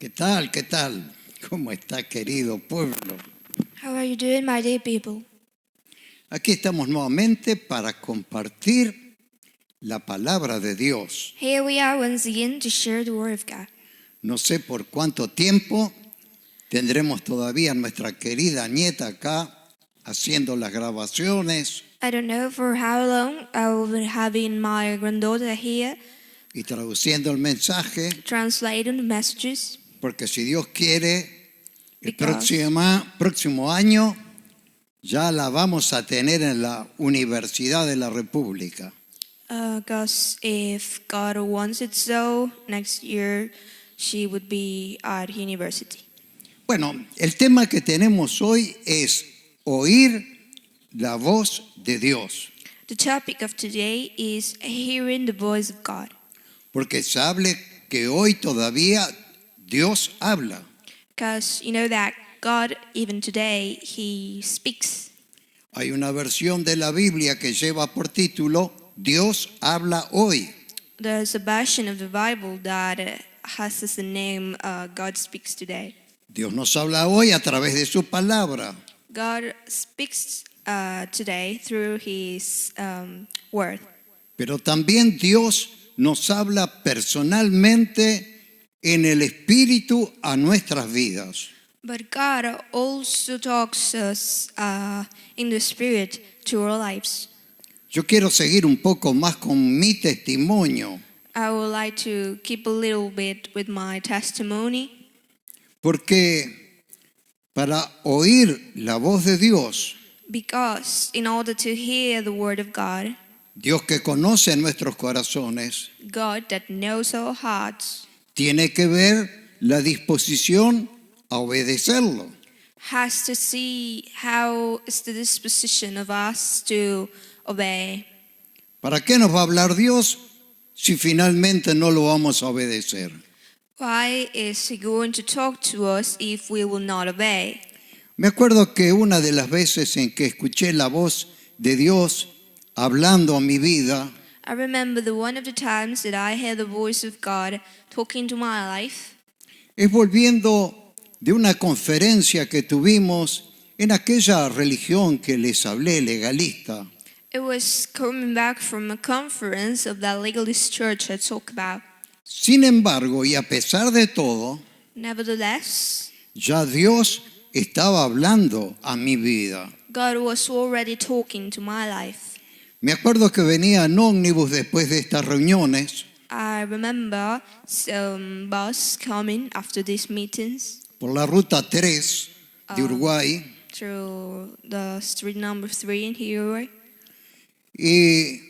¿Qué tal? ¿Qué tal? ¿Cómo está, querido pueblo? How are you doing, my dear people? Aquí estamos nuevamente para compartir la palabra de Dios. Here we are once again to share the Word of God. No sé por cuánto tiempo tendremos todavía a nuestra querida nieta acá haciendo las grabaciones I don't know for how long I will be having my granddaughter here y traduciendo el mensaje, translating the messages, porque si Dios quiere, el Because- próximo año ya la vamos a tener en la Universidad de la República. because if God wants it so, next year she would be at university. Bueno, el tema que tenemos hoy es oír la voz de Dios, The topic of today is hearing the voice of God. porque sabe que hoy todavía Dios habla. Because you know that God, even today, He speaks. Hay una versión de la Biblia que lleva por título Dios habla hoy. There's a version of the Bible that has as the name God Speaks Today. Dios nos habla hoy a través de su palabra. God speaks today through His Word. Pero también Dios nos habla personalmente en el Espíritu a nuestras vidas. But God also talks us in the Spirit to our lives. Yo quiero seguir un poco más con mi testimonio, I would like to keep a little bit with my testimony, porque para oír la voz de Dios, because in order to hear the Word of God, Dios que conoce nuestros corazones, God that knows our hearts, tiene que ver la disposición a obedecerlo. has to see how is the disposition of us to obey. ¿Para qué nos va a hablar Dios si finalmente no lo vamos a obedecer? Why is He going to talk to us if we will not obey? Me acuerdo que una de las veces en que escuché la voz de Dios hablando a mi vida, I remember one of the times that I heard the voice of God talking to my life. es volviendo de una conferencia que tuvimos en aquella religión que les hablé, legalista. It was coming back from a conference of that legalist church I talked about. Sin embargo, y a pesar de todo, Nevertheless, ya Dios estaba hablando a mi vida. God was already talking to my life. Me acuerdo que venía en ómnibus después de estas reuniones I remember some bus coming after these meetings por la ruta 3 de Uruguay through the street number 3 in Uruguay. y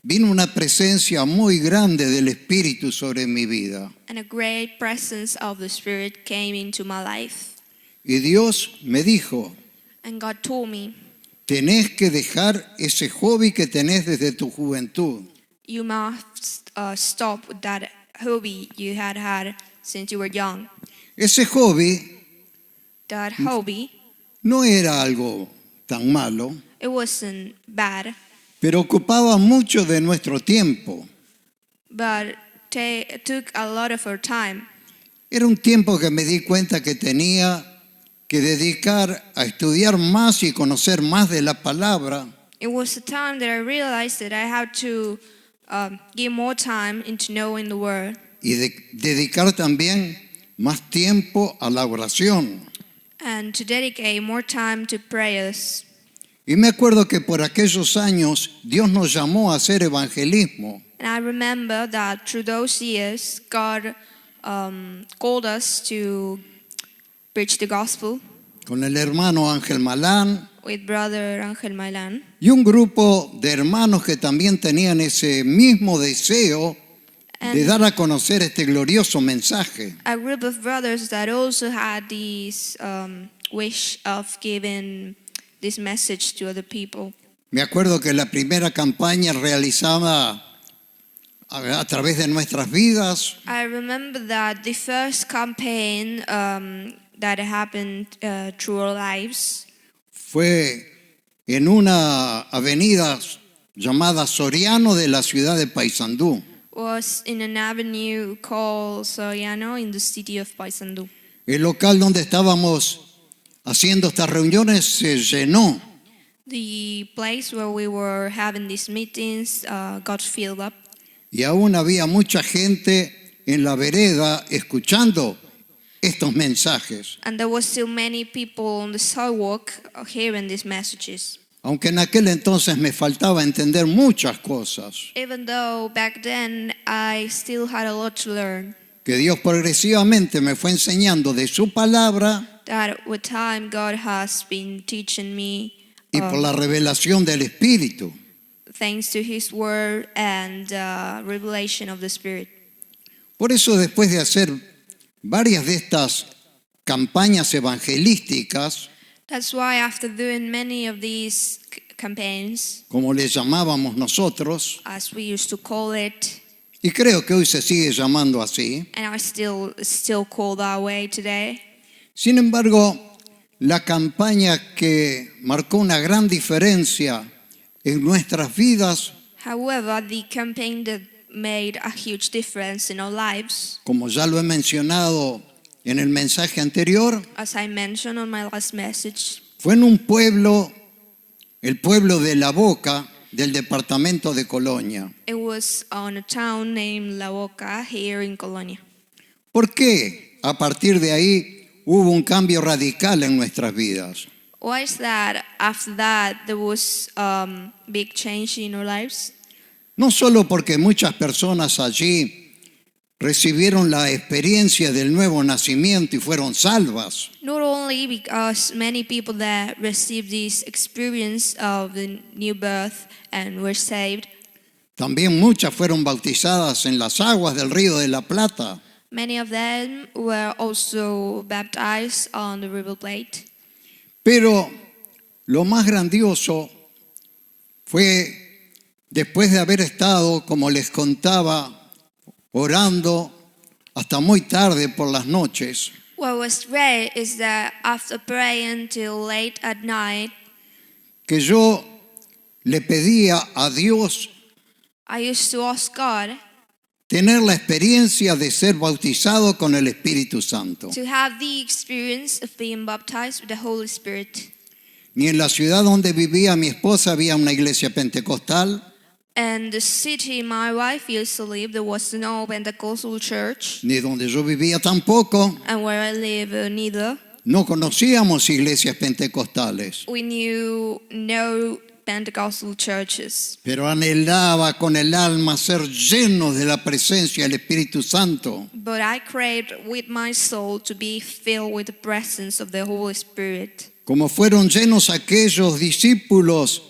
vino una presencia muy grande del Espíritu sobre mi vida. And a great presence of the Spirit came into my life. Y Dios me dijo, And God told me, tenés que dejar ese hobby que tenés desde tu juventud. you must stop with that hobby you had since you were young. Ese hobby That hobby, no era algo tan malo, it wasn't bad, pero ocupaba mucho de nuestro tiempo. but took a lot of our time. Era un tiempo que me di cuenta que tenía que dedicar a estudiar más y conocer más de la palabra It was a time that I realized that I had to give more time into knowing the Word y dedicar también más tiempo a la oración. and to dedicate more time to prayers. Y me acuerdo que por aquellos años Dios nos llamó a hacer evangelismo. And I remember that through those years, God called us to preach the gospel Con el hermano Ángel Malán with Brother Angel Mailan y un grupo de hermanos que también tenían ese mismo deseo de dar a conocer este glorioso mensaje. a group of brothers that also had this wish of giving this message to other people. Me acuerdo que la primera campaña realizada a través de nuestras vidas I remember that the first campaign that happened through our lives fue en una avenida llamada Soriano de la ciudad de Paysandú. was in an avenue called Soriano in the city of Paysandú. El local donde estábamos haciendo estas reuniones se llenó. The place where we were having these meetings got filled up. Y aún había mucha gente en la vereda escuchando estos mensajes. And there was still many people on the sidewalk hearing these messages. Aunque en aquel entonces me faltaba entender muchas cosas, Even though back then I still had a lot to learn. que Dios progresivamente me fue enseñando de su palabra That with time God has been teaching me y por la revelación del Espíritu. thanks to His Word and revelation of the Spirit. Por eso, después de hacer varias de estas campañas evangelísticas, That's why after doing many of these campaigns, como le llamábamos nosotros, as we used to call it, y creo que hoy se sigue llamando así, and are still called that way today. sin embargo, la campaña que marcó una gran diferencia en nuestras vidas, However, the campaign that made a huge difference in our lives, como ya lo he mencionado en el mensaje anterior, as I mentioned on my last message, fue en un pueblo, el pueblo de La Boca, del departamento de Colonia. it was on a town named La Boca here in Colonia. ¿Por qué a partir de ahí hubo un cambio radical en nuestras vidas? Why is that after that there was big change in our lives? No solo porque muchas personas allí recibieron la experiencia del nuevo nacimiento y fueron salvas, Not only because many people that received this experience of the new birth and were saved, también muchas fueron bautizadas en las aguas del Río de la Plata. many of them were also baptized on the River Plate. Pero lo más grandioso fue después de haber estado, como les contaba, orando hasta muy tarde por las noches, What was great is that after praying till late at night, que yo le pedía a Dios I used to ask God tener la experiencia de ser bautizado con el Espíritu Santo. to have the experience of being baptized with the Holy Spirit. Ni en la ciudad donde vivía mi esposa había una iglesia pentecostal, And the city my wife used to live, there was no Pentecostal church, ni donde yo vivía tampoco. and where I live, neither. No conocíamos iglesias pentecostales, We knew no Pentecostal churches. pero anhelaba con el alma ser llenos de la presencia del Espíritu Santo. But I craved with my soul to be filled with the presence of the Holy Spirit. Como fueron llenos aquellos discípulos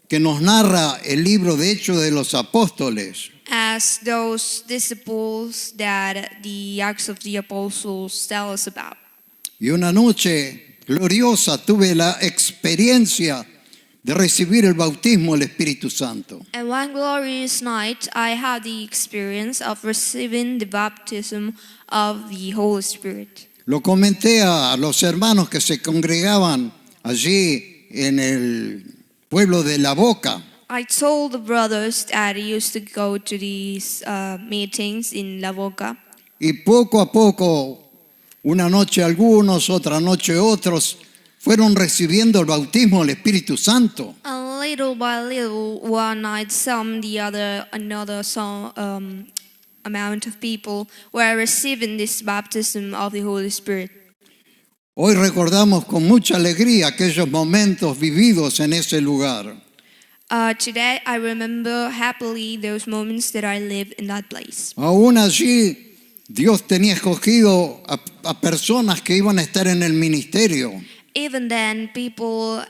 que nos narra el libro de Hechos de los Apóstoles. As those disciples that the Acts of the Apostles tell us about. Y una noche gloriosa tuve la experiencia de recibir el bautismo del Espíritu Santo. And one glorious night, I had the experience of receiving the baptism of the Holy Spirit. Lo comenté a los hermanos que se congregaban allí en el pueblo de La Boca. I told the brothers that I used to go to these meetings in La Boca. Y poco a poco, una noche algunos, otra noche otros, fueron recibiendo el bautismo del Espíritu Santo. And little by little, one night, another amount of people were receiving this baptism of the Holy Spirit. Hoy recordamos con mucha alegría aquellos momentos vividos en ese lugar. Today, I remember happily those moments that I lived in that place. Aún allí, Dios tenía escogido a personas que iban a estar en el ministerio. Even then, people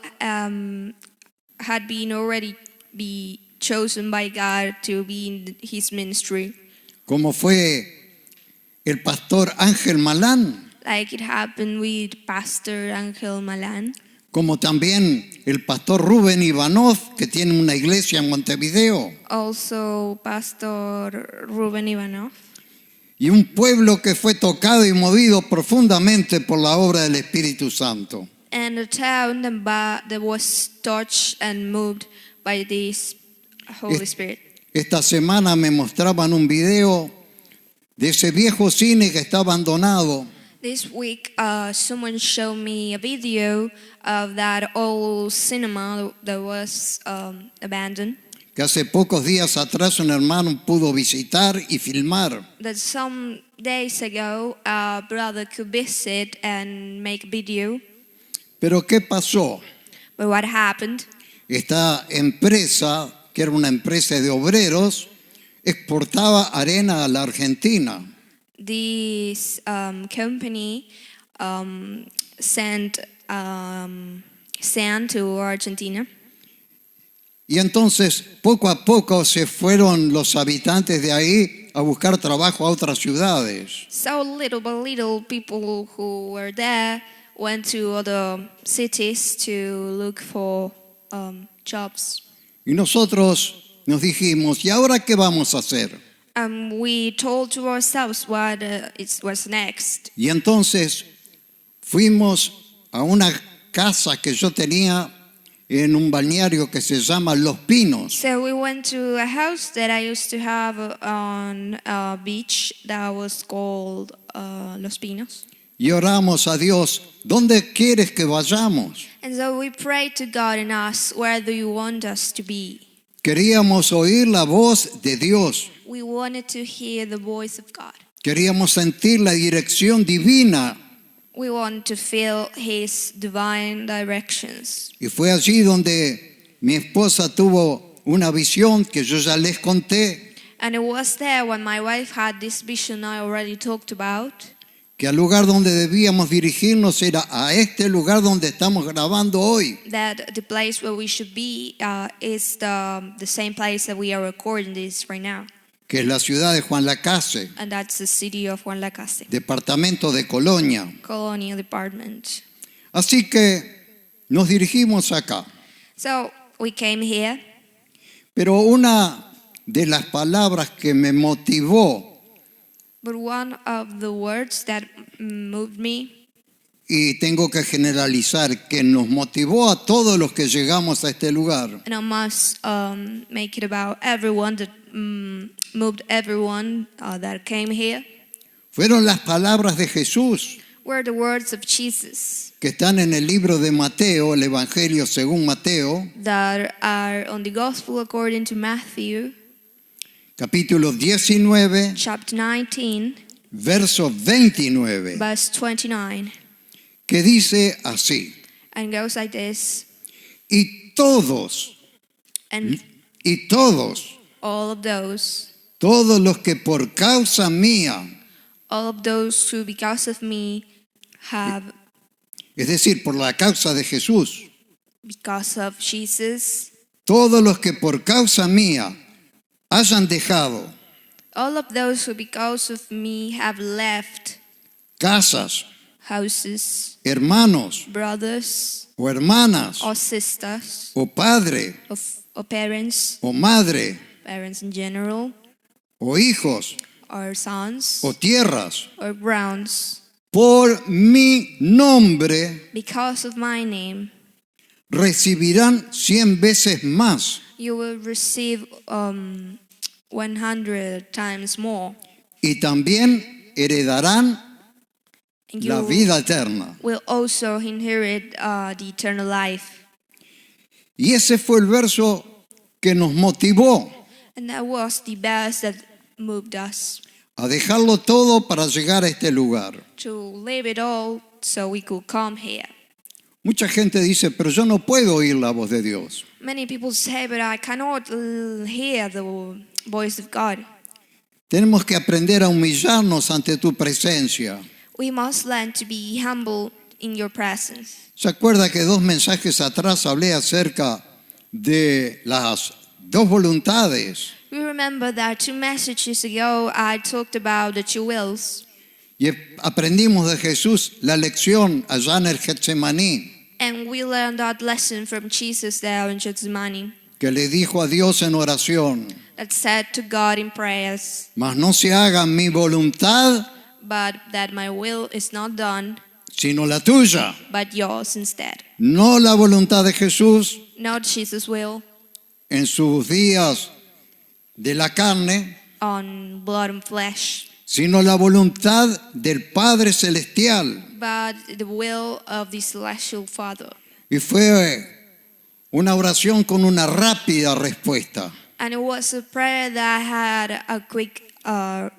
had been already be chosen by God to be in His ministry, Como fue el pastor Ángel Malán, like it happened with Pastor Angel Malan, como también el pastor Rubén Ivanov, que tiene una iglesia en Montevideo, also Pastor Ruben Ivanov, y un pueblo que fue tocado y movido profundamente por la obra del Espíritu Santo. and a town that was touched and moved by this Holy Spirit. Esta semana me mostraban un video de ese viejo cine que está abandonado. This week, someone showed me a video of that old cinema that was abandoned. Que hace pocos días atrás un hermano pudo visitar y filmar. That some days ago, a brother could visit and make a video. Pero ¿qué pasó? But what happened? Esta empresa, que era una empresa de obreros, exportaba arena a la Argentina. This company sent sand to Argentina. Y entonces, poco a poco, se fueron los habitantes de ahí a buscar trabajo a otras ciudades. So little by little, people who were there went to other cities to look for jobs. Y nosotros nos dijimos, ¿y ahora qué vamos a hacer? We told to ourselves what was next. Y entonces fuimos a una casa que yo tenía en un balneario que se llama Los Pinos. So we went to a house that I used to have on a beach that was called Los Pinos. Y oramos a Dios, ¿dónde quieres que vayamos? And so we prayed to God and asked, where do you want us to be? Queríamos oír la voz de Dios. We wanted to hear the voice of God. Queríamos sentir la dirección divina. We want to feel His divine directions. Y fue allí donde mi esposa tuvo una visión que yo ya les conté, And it was there when my wife had this vision I already talked about, que al lugar donde debíamos dirigirnos era a este lugar donde estamos grabando hoy. that the place where we should be is the same place that we are recording this right now. Que es la ciudad de Juan Lacase, And that's the city of Juan Lacase, departamento de Colonia. Colonial Department. Así que nos dirigimos acá. So we came here, Pero una de las palabras que me motivó, but one of the words that moved me, y tengo que generalizar, que nos motivó a todos los que llegamos a este lugar, and I must make it about everyone that moved everyone that came here, fueron las palabras de Jesús, were the words of Jesus que están en el libro de Mateo, el Evangelio según Mateo, that are on the Gospel according to Matthew, capítulo 19, chapter 19, verso 29, verse 29, que dice así, and goes like this, y todos, all of those, todos los que por causa mía, all of those who because of me have, es decir, por la causa de Jesús, because of Jesus, todos los que por causa mía hayan dejado all of those who because of me have left casas, houses, hermanos brothers o hermanas, or sisters, o padre or parents, o madre, parents in general, o hijos or sons, o tierras, or grounds, por mi nombre, because of my name, recibirán 100 veces más you will receive 100 times more, y también heredarán and la you vida eterna. will also inherit the eternal life. Y ese fue el verso que nos motivó And that was the verse that moved us a dejarlo todo para llegar a este lugar. to leave it all so we could come here. Mucha gente dice, pero yo no puedo oír la voz de Dios. Many people say, but I cannot hear the voice of God. Tenemos que aprender a humillarnos ante tu presencia. We must learn to be humble in your presence. ¿Se acuerda que 2 mensajes atrás hablé acerca de las 2 voluntades? We remember that 2 messages ago I talked about the 2 wills. Y aprendimos de Jesús la lección allá en el Getsemaní, And we learned that lesson from Jesus there in Gethsemane, que le dijo a Dios en oración, that said to God in prayers, mas no se haga mi voluntad, but that my will is not done, sino la tuya. but yours instead. No la voluntad de Jesús Not Jesus' will. en sus días de la carne, on blood and flesh, sino la voluntad del Padre Celestial. but the will of the celestial Father. Y fue una oración con una rápida respuesta. And it was a prayer that had a quick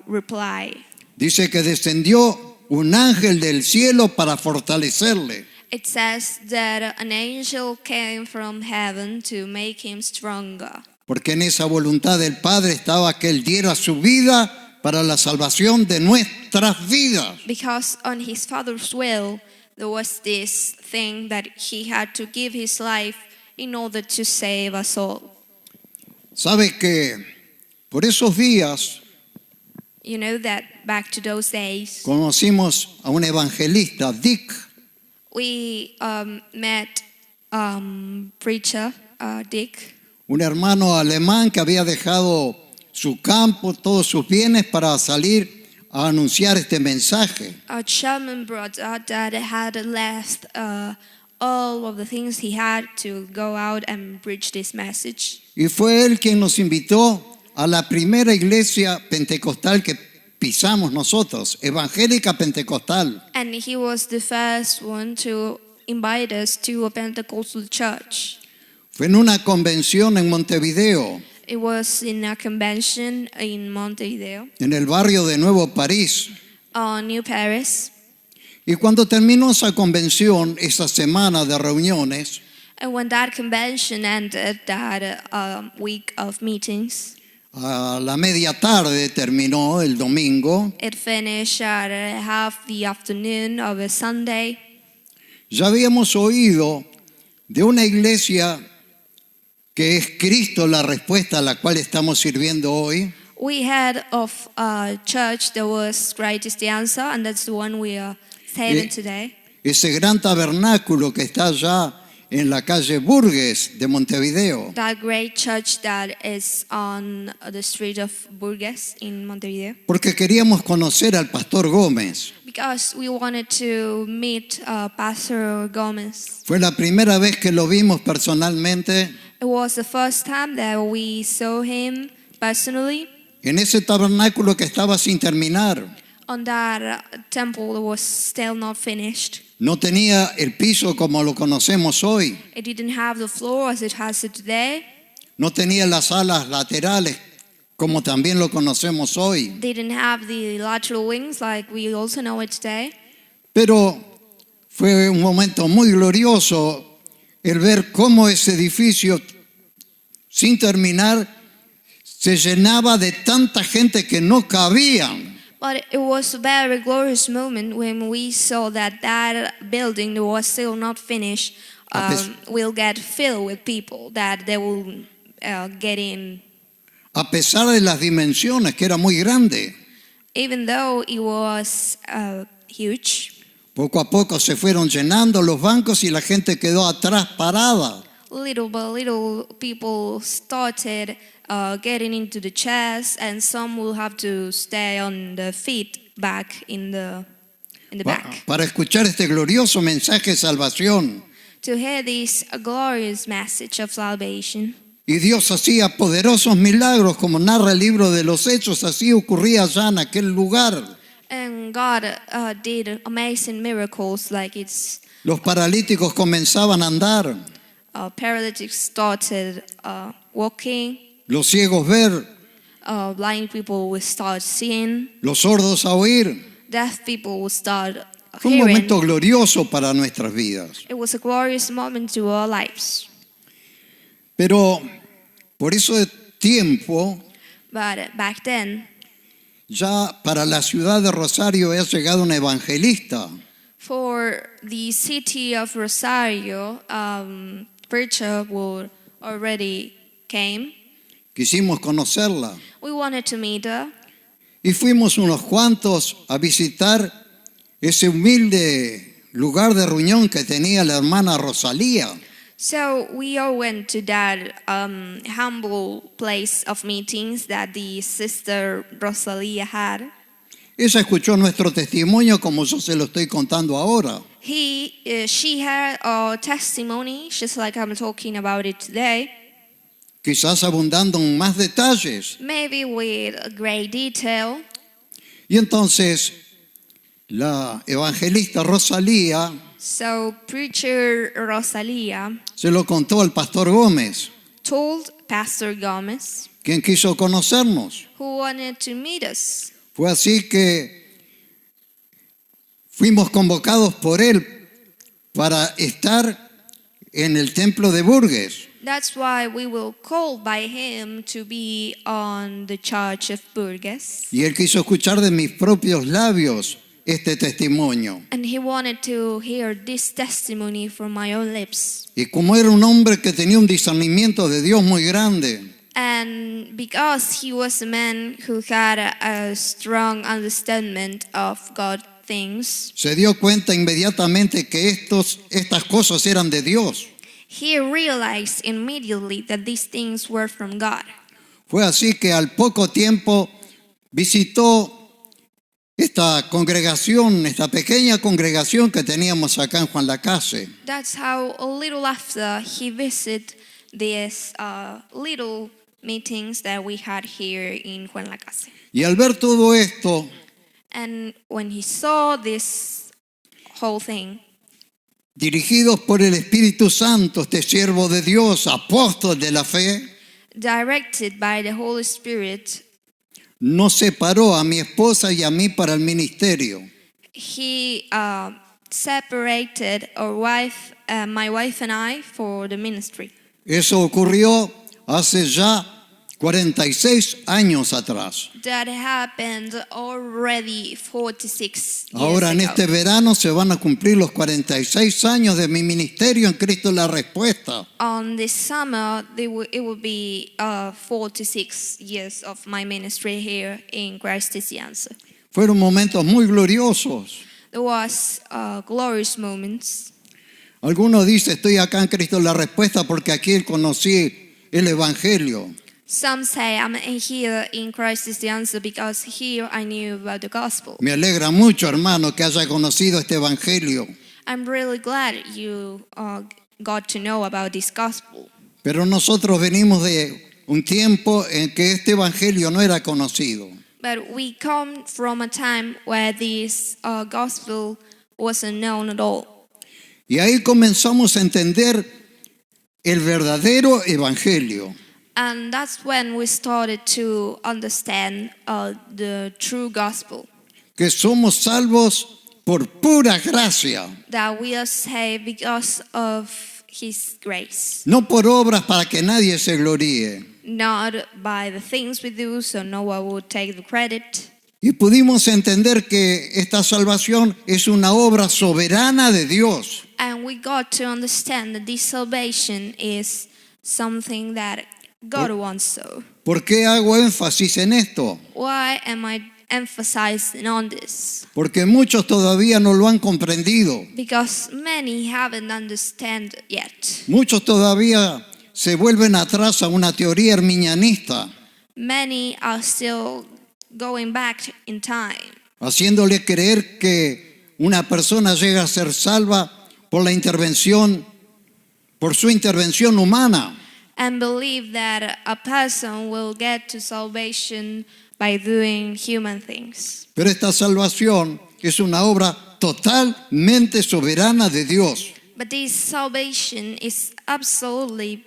reply. Dice que descendió un ángel del cielo para fortalecerle. It says that an angel came from heaven to make him stronger. Porque en esa voluntad del Padre estaba que Él diera su vida para la salvación de nuestras vidas. Because on his Father's will, there was this thing that he had to give his life in order to save us all. ¿Sabe que por esos días You know that back to those days, conocimos a un evangelista, Dick? we met preacher Dick, Un hermano alemán que había dejado su campo, todos sus bienes para salir a anunciar este mensaje. a German brother that had left all of the things he had to go out and preach this message. Y fue él quien nos invitó a la primera iglesia pentecostal que pisamos nosotros, evangélica pentecostal. And he was the first one to invite us to a Pentecostal church. Fue en una convención en Montevideo, It was in a convention in Montevideo, en el barrio de Nuevo París. New Paris. Y cuando terminó esa convención, esa semana de reuniones, And when that convention ended, that week of meetings, a la media tarde terminó el domingo, it finished at half the afternoon of a Sunday. ya habíamos oído de una iglesia que es Cristo la respuesta a la cual estamos sirviendo hoy. We heard of a church that was Christ is the answer, and that's the one we are saving today. Ese gran tabernáculo que está allá en la calle Burgues de Montevideo. That great church that is on the street of Burgues in Montevideo. Porque queríamos conocer al pastor Gómez. Because we wanted to meet Pastor Gomez. Fue la primera vez que lo vimos personalmente. It was the first time that we saw him personally. En ese tabernáculo que estaba sin terminar. On that temple that was still not finished. No tenía el piso como lo conocemos hoy. It didn't have the floor as it has it today. No tenía las alas laterales como también lo conocemos hoy. Didn't have the lateral wings like we also know it today. Pero fue un momento muy glorioso el ver cómo ese edificio sin terminar se llenaba de tanta gente que no cabían. But it was a very glorious moment when we saw that building that was still not finished will get filled with people, that they will get in. A pesar de las dimensiones, que era muy grande. Even though it was huge, Poco a poco se fueron llenando los bancos y la gente quedó atrás parada. little by little people started getting into the chairs, and some will have to stay on the feet back in the back Para escuchar este glorioso mensaje de salvación. to hear this glorious message of salvation. Y Dios hacía poderosos milagros, como narra el libro de los Hechos, así ocurría allá en aquel lugar. And God did amazing miracles, like Los paralíticos comenzaban a andar, paralytics started walking, los ciegos ver, blind people will start seeing, los sordos a oír. deaf people will start Fue un hearing. momento glorioso para nuestras vidas. It was a glorious moment to our lives. Pero por ese tiempo, But back then, ya para la ciudad de Rosario ha llegado un evangelista. for the city of Rosario, preacher would already came. Quisimos conocerla. We wanted to meet her. Y fuimos unos cuantos a visitar ese humilde lugar de reunión que tenía la hermana Rosalía. So we all went to that humble place of meetings that the sister Rosalia had. Ella escuchó nuestro testimonio como yo se lo estoy contando ahora. She had a testimony, just like I'm talking about it today. quizás abundando en más detalles. maybe with great detail. Y entonces la evangelista Rosalía So preacher Rosalia se lo contó al pastor Gómez, told Pastor Gomez, quien quiso conocernos. who wanted to meet us. Fue así que fuimos convocados por él para estar en el templo de Burgues. That's why we were called by him to be on the church of Burgess. Y él quiso escuchar de mis propios labios este testimonio. And he wanted to hear this testimony from my own lips. Y como era un hombre que tenía un discernimiento de Dios muy grande, And because he was a man who had a strong understanding of God things, se dio cuenta inmediatamente que estas cosas eran de Dios. he realized immediately that these things were from God. Fue así que al poco tiempo visitó esta congregación, esta pequeña congregación que teníamos acá en Juan Lacase. That's how a little after he visited these little meetings that we had here in Juan Lacase. Y al ver todo esto, And when he saw this whole thing, dirigidos por el Espíritu Santo, este siervo de Dios, apóstol de la fe, directed by the Holy Spirit, nos separó a mi esposa y a mí para el ministerio. he separated my wife and I for the ministry. Eso ocurrió hace ya 46 años atrás. That happened already 46 years Ahora en ago. este verano se van a cumplir los 46 años de mi ministerio en Cristo la Respuesta. On this summer, it will be 46 years of my ministry here in Christ is the Answer. Fueron momentos muy gloriosos. There was glorious moments. Algunos dicen, estoy acá en Cristo la Respuesta porque aquí conocí el Evangelio. Some say I'm here in Christ is the Answer because here I knew about the gospel. Me alegra mucho, hermano, que haya conocido este Evangelio. I'm really glad you got to know about this gospel. Pero nosotros venimos de un tiempo en que este Evangelio no era conocido. But we come from a time where this gospel wasn't known at all. Y ahí comenzamos a entender el verdadero Evangelio. And that's when we started to understand the true gospel. Que somos salvos por pura gracia, That we are saved because of His grace. no por obras para que nadie se gloríe. Not by the things we do, so no one would take the credit. Y pudimos entender que esta salvación es una obra soberana de Dios. And we got to understand that this salvation is something that God wants so. ¿Por qué hago énfasis en esto? Why am I emphasizing on this? Porque muchos todavía no lo han comprendido. Because many haven't understand yet. Muchos todavía se vuelven atrás a una teoría arminianista, Many are still going back in time, haciéndole creer que una persona llega a ser salva por su intervención humana. and believe that a person will get to salvation by doing human things. Pero esta salvación es una obra totalmente soberana de Dios. But this salvation is absolutely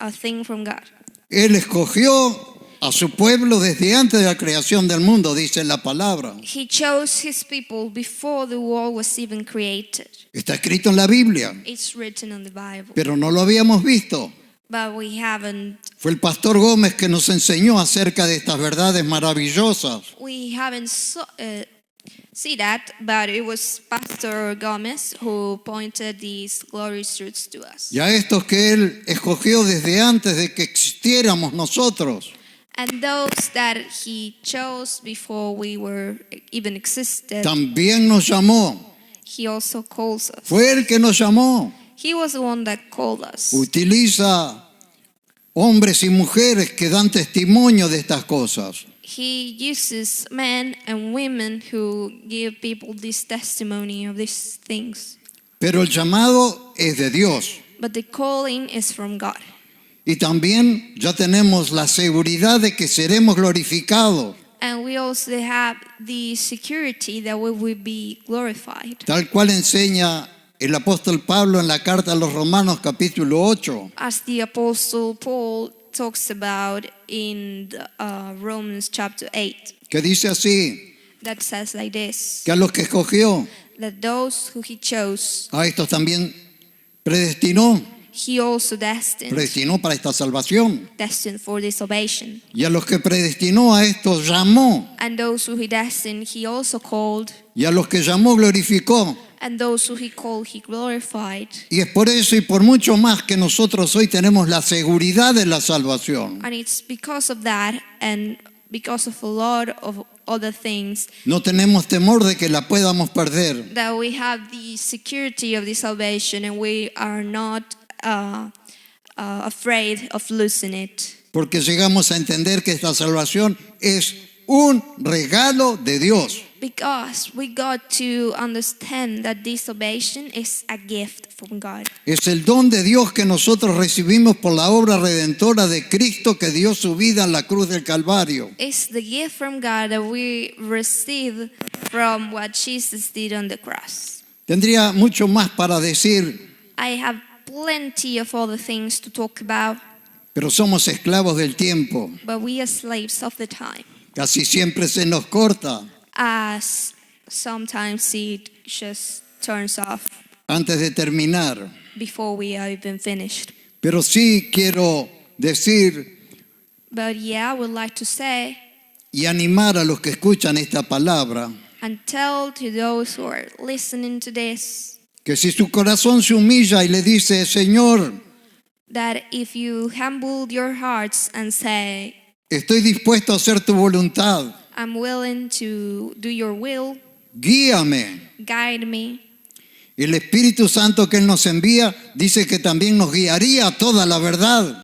a thing from God. Él escogió a su pueblo desde antes de la creación del mundo, dice la palabra. He chose His people before the world was even created. Está escrito en la Biblia, It's written in the Bible. pero no lo habíamos visto. But we haven't Fue el pastor Gómez que nos enseñó acerca de estas verdades maravillosas. see that, but it was Pastor Gomez who pointed these glorious truths to us. Y a estos que Él escogió desde antes de que existiéramos nosotros. And those that He chose before we were even existed, También nos llamó. He also calls us. Fue Él que nos llamó. He was the one that called us. Utiliza hombres y mujeres que dan testimonio de estas cosas. He uses men and women who give people this testimony of these things. Pero el llamado es de Dios. But the calling is from God. y también ya tenemos la seguridad de que seremos glorificados, And we also have the security that we will be glorified. tal cual enseña el apóstol Pablo en la carta a los Romanos capítulo 8. As the Apostle Paul talks about in Romans chapter 8, Que dice así, that says like this, que a los que escogió, that those who he chose, a estos también predestinó he also destined para esta salvación. for this salvation. Y a los que predestinó, a estos llamó. And those who he destined, he also called. Y a los que llamó, glorificó. And those who he called, he glorified. Y es por eso y por mucho más que nosotros hoy tenemos la seguridad de la salvación. And it's because of that and because of a lot of other things No tenemos temor de que la podamos perder. that we have the security of the salvation, and we are not afraid of losing it. Porque llegamos a entender que esta salvación es un regalo de Dios. Because we got to understand that this salvation is a gift from God. Es el don de Dios que nosotros recibimos por la obra redentora de Cristo que dio su vida en la cruz del Calvario. It's the gift from God that we receive from what Jesus did on the cross. Tendría mucho más para decir, I have plenty of other things to talk about, pero somos esclavos del tiempo. but we are slaves of the time. Casi siempre se nos corta As sometimes it just turns off antes de terminar. before we are even finished. Pero sí quiero decir But yeah, I would like to say y animar a los que escuchan esta palabra and tell to those who are listening to this que si su corazón se humilla y le dice, Señor, that if you humble your hearts and say, estoy dispuesto a hacer tu voluntad, I'm willing to do your will, guíame. guide me, El Espíritu Santo que Él nos envía dice que también nos guiaría a toda la verdad.